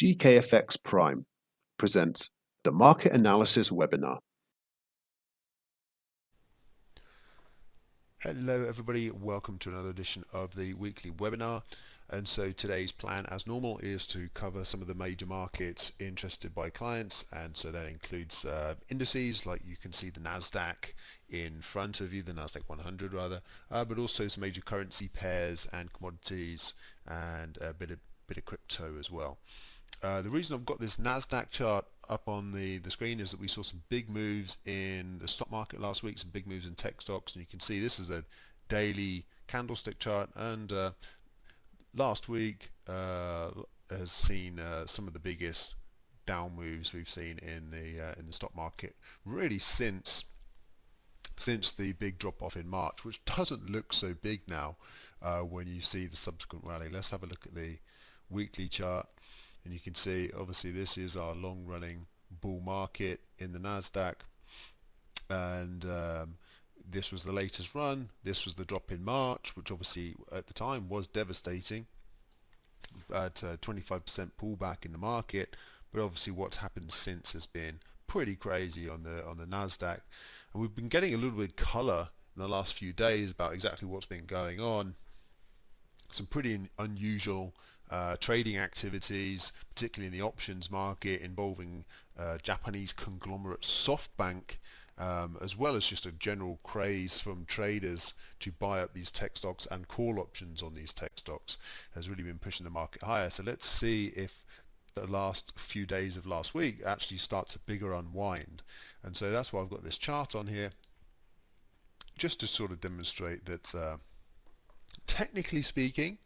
GKFX Prime presents the Market Analysis Webinar. Hello everybody, welcome to another edition of the weekly webinar. And so today's plan, as normal, is to cover some of the major markets interested by clients, and so that includes indices, like you can see the Nasdaq in front of you, the Nasdaq 100 rather, but also some major currency pairs and commodities and a bit of crypto as well. The reason I've got this Nasdaq chart up on the screen is that we saw some big moves in the stock market last week, some big moves in tech stocks, and you can see this is a daily candlestick chart, and last week has seen some of the biggest down moves we've seen in the stock market really since the big drop off in March, which doesn't look so big now when you see the subsequent rally. Let's have a look at the weekly chart. And you can see, obviously, this is our long-running bull market in the Nasdaq, and this was the latest run. This was the drop in March, which obviously at the time was devastating, at 25% pullback in the market. But obviously, what's happened since has been pretty crazy on the Nasdaq, and we've been getting a little bit of color in the last few days about exactly what's been going on. Some pretty unusual trading activities, particularly in the options market, involving Japanese conglomerate SoftBank, as well as just a general craze from traders to buy up these tech stocks and call options on these tech stocks, has really been pushing the market higher. So let's see if the last few days of last week actually starts a bigger unwind. And so that's why I've got this chart on here, just to sort of demonstrate that technically speaking,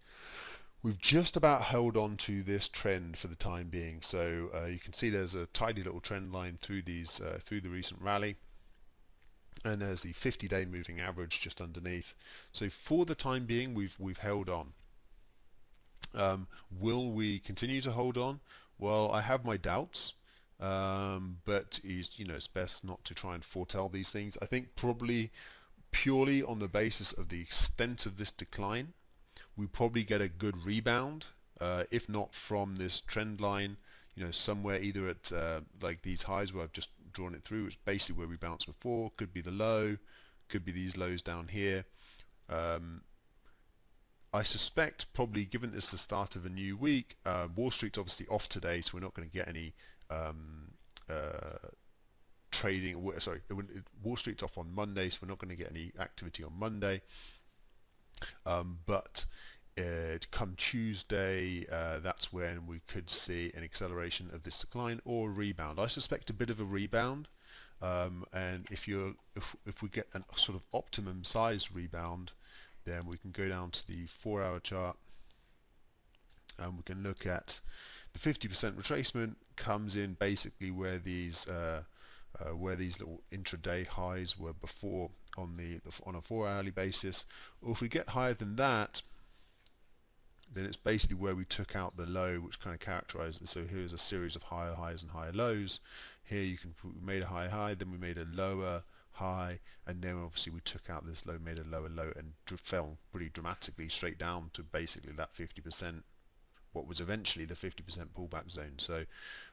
we've just about held on to this trend for the time being. So you can see there's a tidy little trend line through these through the recent rally, and there's the 50-day moving average just underneath. So for the time being, we've held on. Will we continue to hold on? Well, I have my doubts, but it's best not to try and foretell these things. I think probably purely on the basis of the extent of this decline, we probably get a good rebound, if not from this trend line, somewhere either at like these highs where I've just drawn it through, which is basically where we bounced before, could be the low, could be these lows down here. I suspect probably, given this is the start of a new week, Wall Street's obviously off today, so we're not going to get any trading. Sorry, Wall Street's off on Monday, so we're not going to get any activity on Monday. But come Tuesday, that's when we could see an acceleration of this decline or a rebound. I suspect a bit of a rebound, and if we get a sort of optimum size rebound, then we can go down to the 4-hour chart, and we can look at the 50% retracement comes in basically where these little intraday highs were before on a 4-hourly basis. Or if we get higher than that, then it's basically where we took out the low, which kind of characterizes it. So here's a series of higher highs and higher lows. Here we made a higher high, then we made a lower high, and then obviously we took out this low, made a lower low, and fell pretty dramatically straight down to basically that 50%, what was eventually the 50% pullback zone. So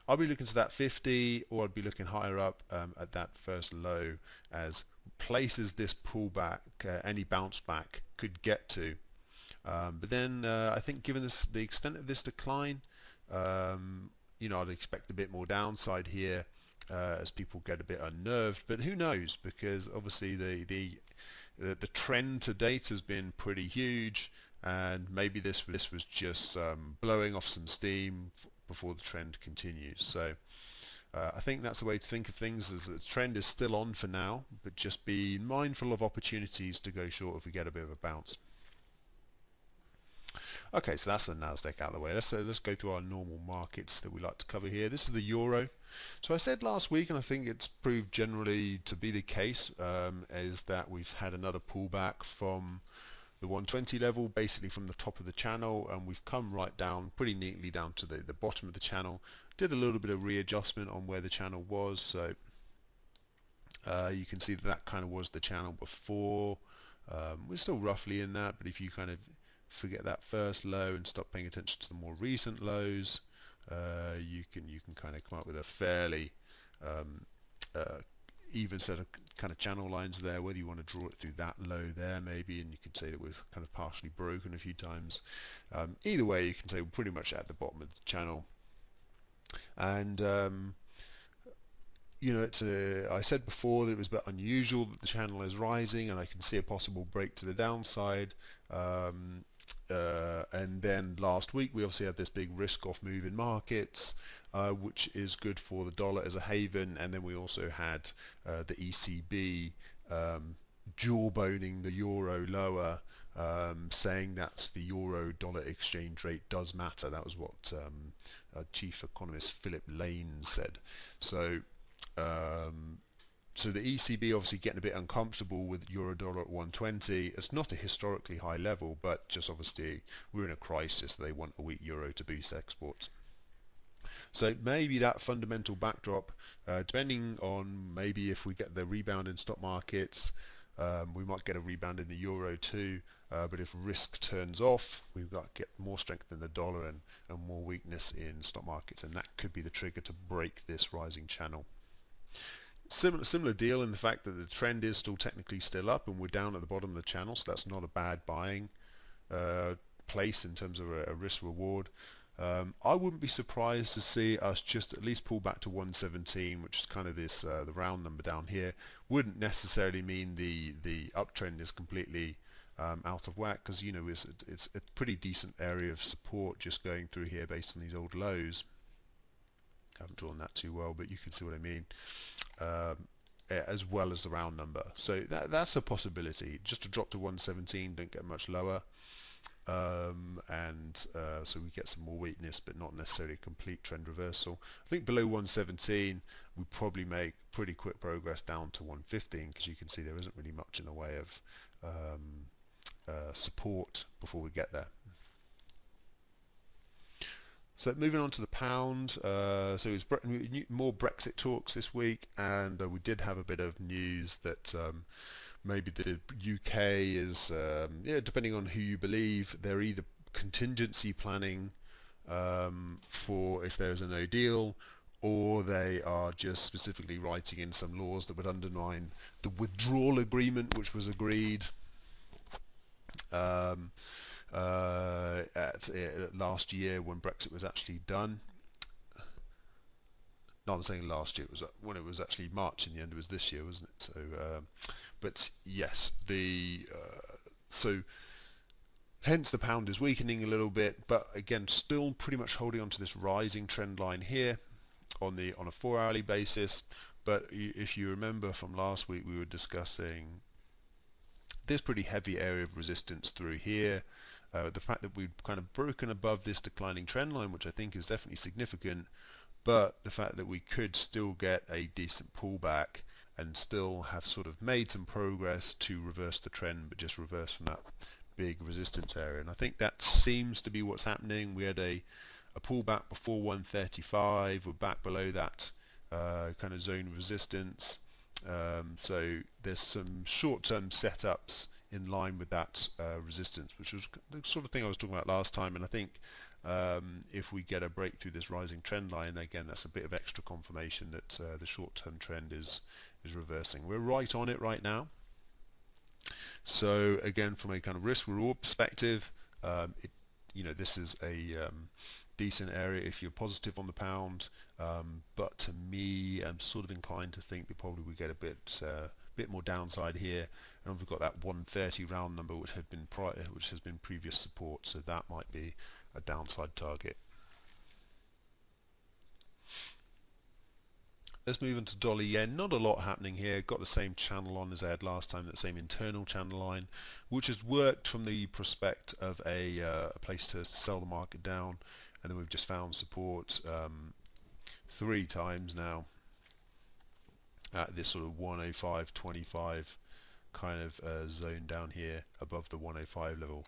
I'll be looking to that 50, or I'd be looking higher up at that first low as places this pullback, any bounce back could get to. But then I think given the extent of this decline, I'd expect a bit more downside here as people get a bit unnerved. But who knows? Because obviously the trend to date has been pretty huge, and maybe this was just blowing off some steam before the trend continues. So I think that's the way to think of things, is that the trend is still on for now, but just be mindful of opportunities to go short if we get a bit of a bounce. Okay, so that's the Nasdaq out of the way. Let's go through our normal markets that we like to cover here. This is the euro. So I said last week, and I think it's proved generally to be the case, is that we've had another pullback from the 120 level, basically from the top of the channel, and we've come right down pretty neatly down to the bottom of the channel. Did a little bit of readjustment on where the channel was, so you can see that kind of was the channel before. We're still roughly in that, but if you kind of forget that first low and stop paying attention to the more recent lows, you can kind of come up with a fairly even set of kind of channel lines there, whether you want to draw it through that low there maybe, and you could say that we've kind of partially broken a few times. Either way, you can say we're pretty much at the bottom of the channel. And you know, I said before that it was a bit unusual that the channel is rising, and I can see a possible break to the downside. And then last week we obviously had this big risk-off move in markets, which is good for the dollar as a haven. And then we also had the ECB jawboning the euro lower, saying that the euro-dollar exchange rate does matter. That was what Chief Economist Philip Lane said. So so the ECB obviously getting a bit uncomfortable with euro-dollar at 120. It's not a historically high level, but just obviously we're in a crisis. They want a weak euro to boost exports. So maybe that fundamental backdrop, depending on maybe if we get the rebound in stock markets, we might get a rebound in the euro too. But if risk turns off, we've got to get more strength in the dollar and more weakness in stock markets, and that could be the trigger to break this rising channel. Similar deal in the fact that the trend is technically still up, and we're down at the bottom of the channel, so that's not a bad buying place in terms of a risk reward. I wouldn't be surprised to see us just at least pull back to 117, which is kind of this the round number down here. Wouldn't necessarily mean the uptrend is completely out of whack, because you know it's a pretty decent area of support just going through here based on these old lows. I haven't drawn that too well, but you can see what I mean, as well as the round number. So that's a possibility. Just to drop to 117, don't get much lower, so we get some more weakness, but not necessarily a complete trend reversal. I think below 117 we probably make pretty quick progress down to 115, because you can see there isn't really much in the way of support before we get there. So moving on to the pound, so it was more Brexit talks this week, and we did have a bit of news that maybe the UK is, depending on who you believe, they're either contingency planning for if there's a no deal, or they are just specifically writing in some laws that would undermine the withdrawal agreement which was agreed last year when Brexit was actually done. No, I'm saying last year. It was when it was actually March in the end. It was this year, wasn't it? So, but yes, so hence the pound is weakening a little bit, but again, still pretty much holding on to this rising trend line here on a 4-hourly basis. But if you remember from last week, we were discussing this pretty heavy area of resistance through here. The fact that we've kind of broken above this declining trend line, which I think is definitely significant, but the fact that we could still get a decent pullback and still have sort of made some progress to reverse the trend, but just reverse from that big resistance area. And I think that seems to be what's happening. We had a pullback before 135, we're back below that kind of zone of resistance. So there's some short-term setups in line with that resistance, which was the sort of thing I was talking about last time. And I think if we get a break through this rising trend line, again, that's a bit of extra confirmation that the short-term trend is reversing. We're right on it right now. So again, from a kind of risk-reward perspective, this is a decent area if you're positive on the pound, but to me, I'm sort of inclined to think that probably we get a bit more downside here, and we've got that 130 round number which has been previous support, so that might be a downside target. Let's move on to dollar yen. Not a lot happening here. Got the same channel on as I had last time, that same internal channel line, which has worked from the prospect of a place to sell the market down, and then we've just found support 3 times now at this sort of 105.25 kind of zone down here above the 105 level.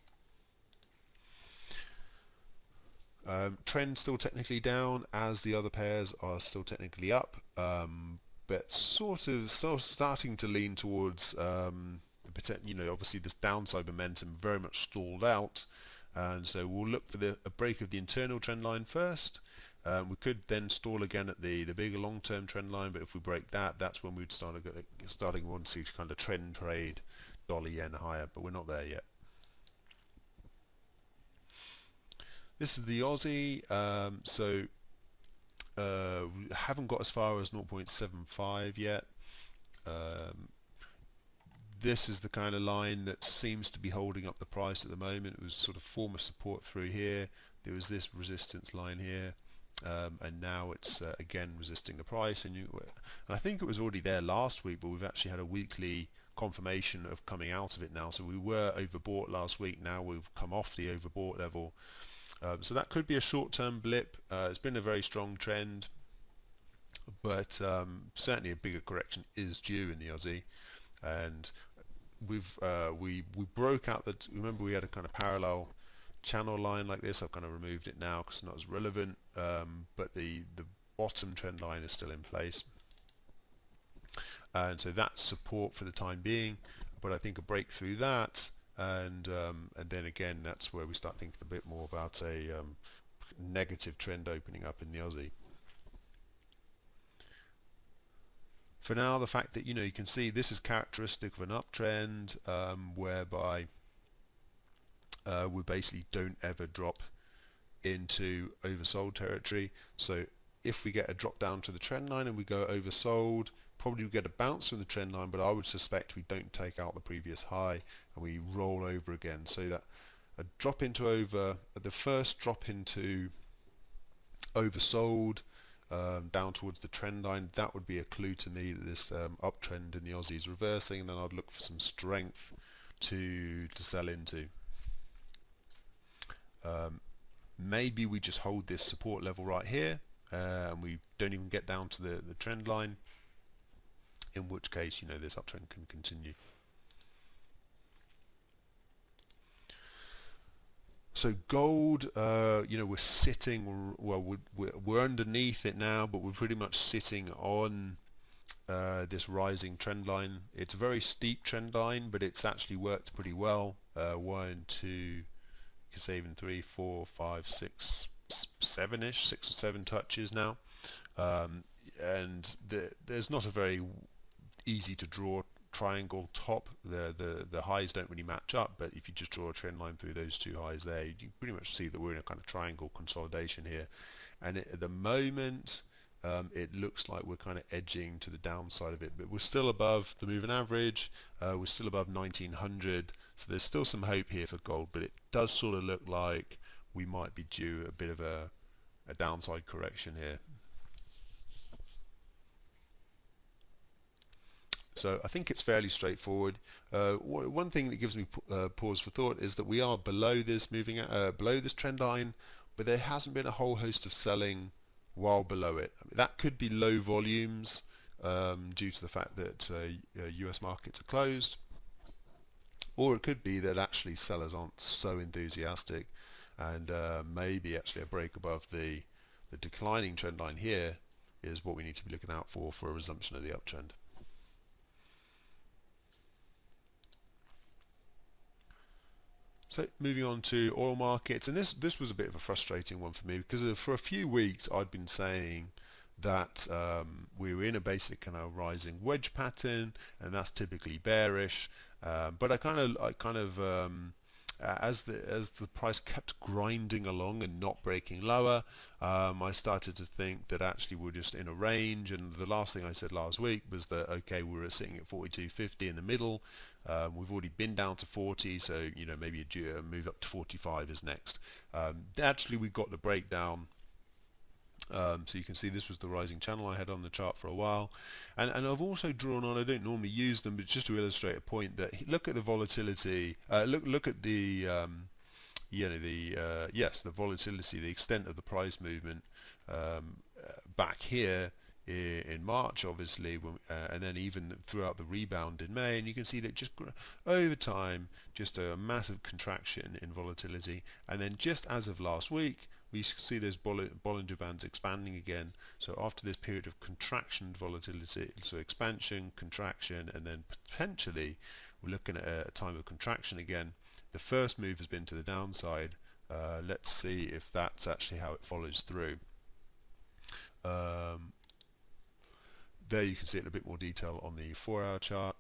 Trend still technically down, as the other pairs are still technically up, but sort of starting to lean towards obviously this downside momentum very much stalled out, and so we'll look for a break of the internal trend line first, We could then stall again at the bigger long-term trend line, but if we break that, that's when we'd starting want to kind of trend trade dollar yen higher, but we're not there yet. This is the Aussie. We haven't got as far as 0.75 yet. This is the kind of line that seems to be holding up the price at the moment. It was sort of former support through here. There was this resistance line here. And now it's again resisting the price, and I think it was already there last week, but we've actually had a weekly confirmation of coming out of it now. So we were overbought last week, now we've come off the overbought level, so that could be a short-term blip. It's been a very strong trend, but certainly a bigger correction is due in the Aussie, and we broke out the, remember we had a kind of parallel channel line like this. I've kind of removed it now because it's not as relevant, but the bottom trend line is still in place, and so that's support for the time being. But I think a break through that, and then again that's where we start thinking a bit more about a negative trend opening up in the Aussie. For now, the fact that you can see this is characteristic of an uptrend, whereby we basically don't ever drop into oversold territory. So if we get a drop down to the trend line and we go oversold, probably we get a bounce from the trend line, but I would suspect we don't take out the previous high and we roll over again. So that a drop into the first drop into oversold, down towards the trend line, that would be a clue to me that this uptrend in the Aussie is reversing, and then I'd look for some strength to sell into. Maybe we just hold this support level right here, and we don't even get down to the trend line, in which case this uptrend can continue. So gold, we're sitting, well, we're underneath it now, but we're pretty much sitting on this rising trend line. It's a very steep trend line, but it's actually worked pretty well. 1, 2, you could say even 3, 4, 5, 6, 7-ish, 6 or 7 touches now. And there's not a very easy to draw triangle top. The highs don't really match up, but if you just draw a trend line through those two highs there, you can pretty much see that we're in a kind of triangle consolidation here, and at the moment it looks like we're kind of edging to the downside of it, but we're still above the moving average. We're still above 1900, so there's still some hope here for gold, but it does sort of look like we might be due a bit of a downside correction here. So I think it's fairly straightforward. One thing that gives me pause for thought is that we are below this below this trend line, but there hasn't been a whole host of selling while below it. I mean, that could be low volumes due to the fact that US markets are closed, or it could be that actually sellers aren't so enthusiastic, and maybe actually a break above the declining trend line here is what we need to be looking out for a resumption of the uptrend. So moving on to oil markets, and this was a bit of a frustrating one for me, because for a few weeks I'd been saying that we were in a basic kind of rising wedge pattern, and that's typically bearish. But I kind of as the price kept grinding along and not breaking lower, I started to think that actually we're just in a range. And the last thing I said last week was that okay, we were sitting at 42.50 in the middle. We've already been down to 40, so maybe a move up to 45 is next. Actually, we got the breakdown. So you can see this was the rising channel I had on the chart for a while, and I've also drawn on, I don't normally use them, but just to illustrate a point, that look at the volatility, look at the the volatility, the extent of the price movement back here in March, obviously, and then even throughout the rebound in May, and you can see that just over time, just a massive contraction in volatility, and then just as of last week, we see those Bollinger Bands expanding again. So after this period of contraction volatility, so expansion, contraction, and then potentially we're looking at a time of contraction again. The first move has been to the downside. Let's see if that's actually how it follows through. There you can see it in a bit more detail on the 4-hour chart,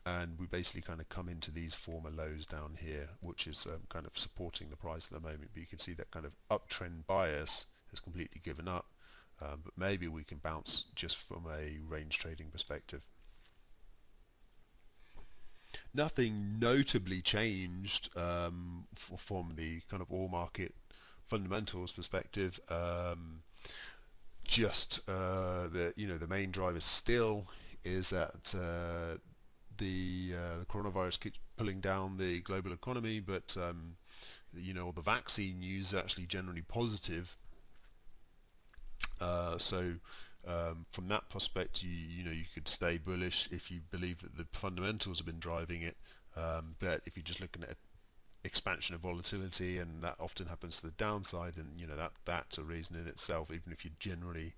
and we basically kind of come into these former lows down here, which is kind of supporting the price at the moment. But you can see that kind of uptrend bias has completely given up, but maybe we can bounce just from a range trading perspective. Nothing notably changed from the kind of all market fundamentals perspective. Just the main driver still is that the coronavirus keeps pulling down the global economy, but the vaccine news is actually generally positive. From that perspective, you could stay bullish if you believe that the fundamentals have been driving it. But if you're just looking at expansion of volatility, and that often happens to the downside, and that's a reason in itself. Even if you're generally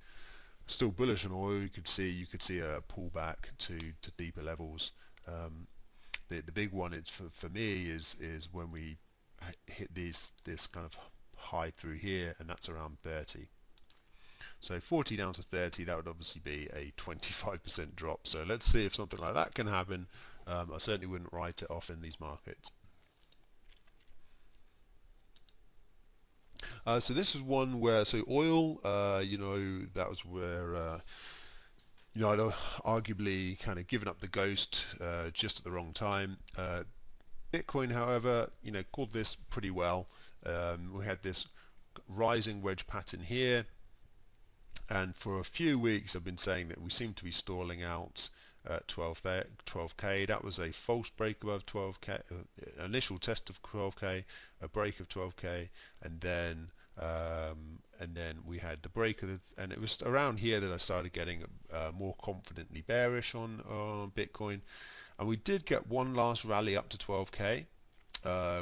still bullish on oil, you could see a pullback to deeper levels. The big one is for me is when we hit this kind of high through here, and that's around 30. So 40 down to 30, that would obviously be a 25% drop. So let's see if something like that can happen. I certainly wouldn't write it off in these markets. So this is one where, oil, that was where, I'd arguably kind of given up the ghost just at the wrong time. Bitcoin, however, called this pretty well. We had this rising wedge pattern here, and for a few weeks I've been saying that we seem to be stalling out at 12k. That was a false break above 12k, initial test of 12k, a break of 12k, and then we had the break of and it was around here that I started getting more confidently bearish on Bitcoin, and we did get one last rally up to 12k,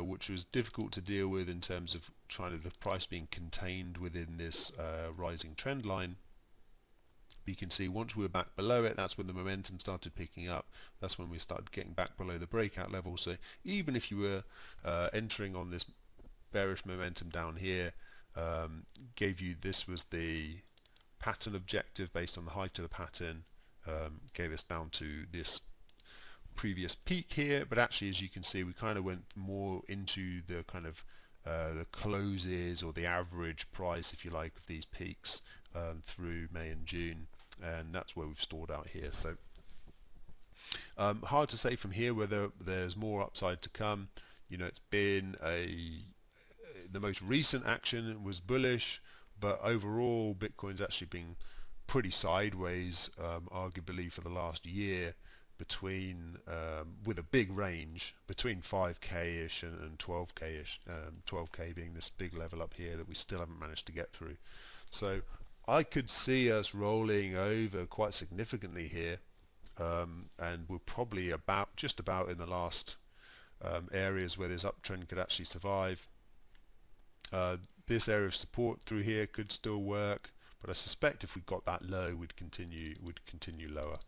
which was difficult to deal with in terms of the price being contained within this rising trend line. But you can see once we were back below it, that's when the momentum started picking up. That's when we started getting back below the breakout level. So even if you were entering on this bearish momentum down here, this was the pattern objective based on the height of the pattern, gave us down to this previous peak here. But actually, as you can see, we kind of went more into the kind of the closes, or the average price, if you like, of these peaks through May and June, and that's where we've stalled out here. So hard to say from here whether there's more upside to come. It's been the most recent action was bullish, but overall Bitcoin's actually been pretty sideways, arguably for the last year, between with a big range between 5k-ish and 12k-ish, 12k being this big level up here that we still haven't managed to get through. So I could see us rolling over quite significantly here, and we're probably just about in the last areas where this uptrend could actually survive. This area of support through here could still work, but I suspect if we got that low, we'd continue lower.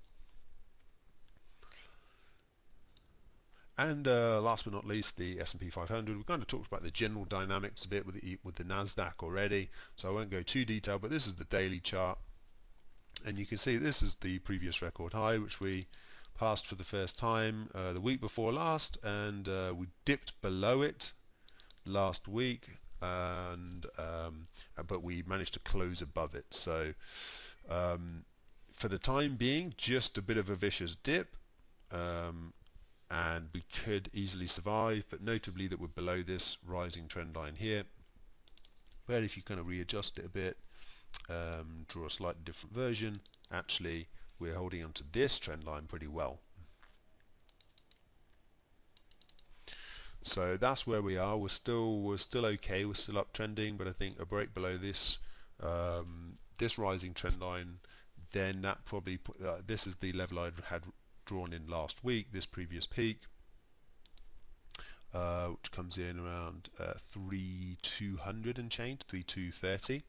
And last but not least, the S&P 500. We've kind of talked about the general dynamics a bit with the Nasdaq already, so I won't go too detailed, but this is the daily chart, and you can see this is the previous record high, which we passed for the first time the week before last, and we dipped below it last week, and but we managed to close above it. So for the time being, just a bit of a vicious dip, and we could easily survive, but notably that we're below this rising trend line here. But if you kind of readjust it a bit, draw a slightly different version, actually we're holding onto this trend line pretty well. So that's where we are. We're still okay. We're still uptrending, but I think a break below this this rising trend line, then that probably this is the level I had drawn in last week, this previous peak, which comes in around 3,200 and change, 3,230.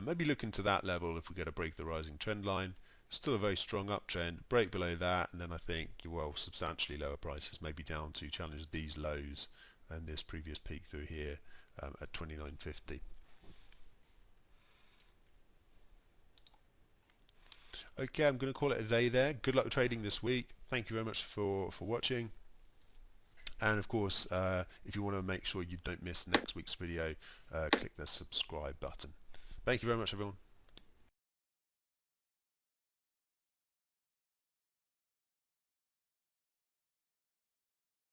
Maybe look into that level if we get a break the rising trend line. Still a very strong uptrend, break below that, and then I think, well, substantially lower prices, maybe down to challenge these lows and this previous peak through here at 29.50. Okay, I'm going to call it a day there. Good luck trading this week. Thank you very much for watching. And of course, if you want to make sure you don't miss next week's video, click the subscribe button. Thank you very much, everyone.